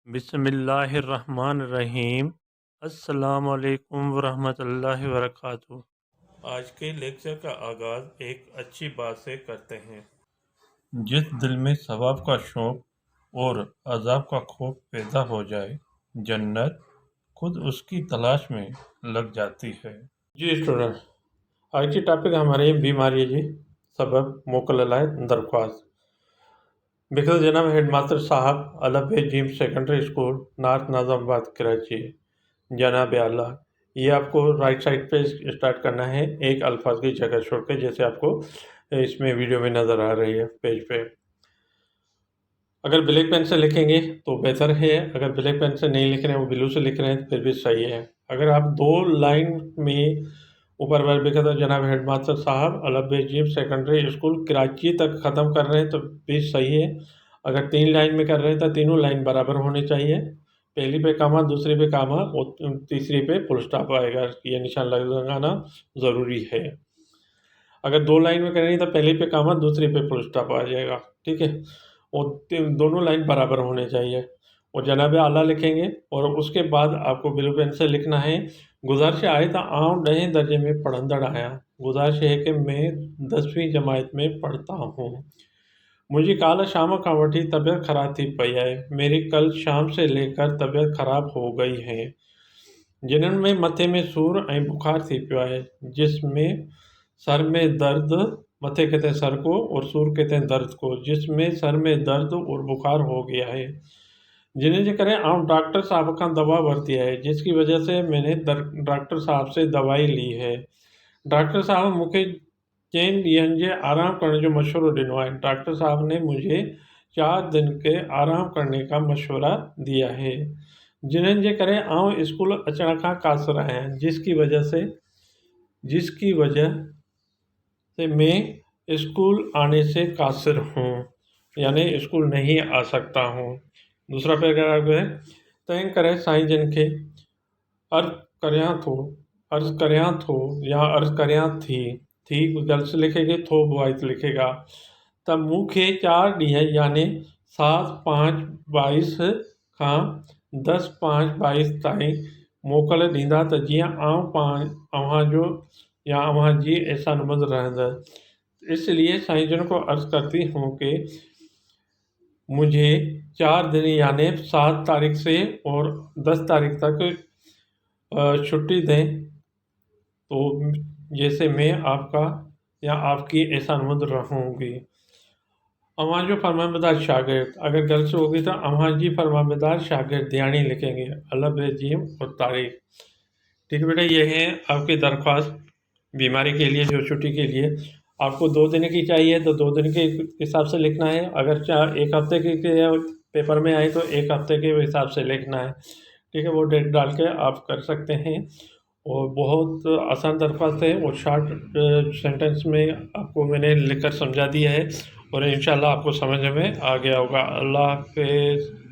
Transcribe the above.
बिस्मिल्लाहिर्रहमानिर्रहीम। अस्सलाम वालेकुम वरहमतुल्लाहि वबरकातुहू। आज के लेक्चर का आगाज़ एक अच्छी बात से करते हैं। जिस दिल में सवाब का शौक़ और अज़ाब का खौफ पैदा हो जाए, जन्नत खुद उसकी तलाश में लग जाती है। जी स्टूडेंट, आज की टॉपिक हमारी बीमारी है जी, सबब मोकललाए दरख्वास्त। बिखर जनाब हेडमास्टर साहब अलफ जिम secondary school north Nazimabad Karachi. जनाब आला, ये आपको राइट साइड पे स्टार्ट करना है एक अल्फाज की जगह छोड़ के, जैसे आपको इसमें वीडियो में नज़र आ रही है पेज पे। अगर ब्लैक पेन से लिखेंगे तो बेहतर है, अगर ब्लैक पेन से नहीं लिख रहे हैं, वो ब्लू से लिख रहे हैं तो फिर भी सही है। अगर आप दो लाइन में ऊपर बार लिखा था जनाब हेडमास्टर साहब अलफ जिम सेकेंडरी स्कूल कराची तक ख़त्म कर रहे हैं तो भी सही है। अगर 3 लाइन में कर रहे हैं तो तीनों लाइन बराबर होनी चाहिए। पहली पे कामा, दूसरी पे कामा और तीसरी पे फुल स्टॉप आएगा, ये निशान लगाना ज़रूरी है। अगर 2 लाइन में करेंगे तो पहली पे कामा, दूसरी पे फुल स्टॉप आ जाएगा, ठीक है। और दोनों लाइन बराबर होने चाहिए। और जनाब आला लिखेंगे और उसके बाद आपको ब्लू पेन से लिखना है। गुजारिश आए तो आऊँ 10 दर्जे में पढ़ंदड़ आया। गुजारिश है कि मैं 10वीं जमात में पढ़ता हूँ। मुझी काल शाम का वठी तबीयत ख़राब थी पई है। मेरी कल शाम से लेकर तबीयत ख़राब हो गई है। जिन्हनि में मथे में सूर ऐं बुखार थी पियो आहे, जिसमें सर में दर्द, मथे किते सर को और सूर किते दर्द को, जिसमें सर में दर्द और बुखार हो गया है। जिन्हें जे करे आऊँ डॉक्टर साहब का दवा वरती है, जिसकी वजह से मैंने डॉक्टर साहब से दवाई ली है। डॉक्टर साहब मूंखे 4 ॾींहनि जे आराम करने जो मशवरो ॾिनो है। डॉक्टर साहब ने मुझे 4 दिन के आराम करने का मशवरा दिया है। जिन्हनि जे करे आऊँ स्कूल अचण खां क़ासिर आहियां, जिसकी वजह से मैं स्कूल आने से क़ासिर हूँ, यानी स्कूल नहीं आ सकता हूँ। दूसरा पैराग्राफ है, तंहिं करे साईं जिन खे अर्ज़ करियां थो या अर्ज़ करियां थी गर्ल्स लिखेगी, थो बॉयज़ लिखेगा, त मूंखे 4 ॾींहं यानी 7/5/22 खां 10/5/22 ताईं मोकल ॾींदा त जीअं आऊं अव्हांजो या अव्हांजी एहसानमंद रहंदसि। इसलिए साईं जिन को अर्ज़ करती हूँ कि मुझे 4 दिन यानी 7 तारीख से और 10 तारीख तक छुट्टी दें, तो जैसे मैं आपका या आपकी एहसानमंद रहूँगी। अव्हांजो फरमाबरदार शागिर्द, अगर गर्ल्स होगी तो अव्हांजी फरमाबरदार शागिर्द यानी लिखेंगे अलफ जीम और तारीख। ठीक है बेटा, ये है आपकी दरख्वास्त बीमारी के लिए, जो छुट्टी के लिए। आपको 2 दिन की चाहिए तो 2 दिन के हिसाब से लिखना है। अगर 1 हफ्ते के पेपर में आए तो 1 हफ्ते के हिसाब से लिखना है, ठीक है। वो डेट डाल के आप कर सकते हैं और बहुत आसान दरख्वास्त है और शॉर्ट सेंटेंस में आपको मैंने लिखकर समझा दिया है और इंशाल्लाह आपको समझ में आ गया होगा। अल्लाह हाफ़िज़।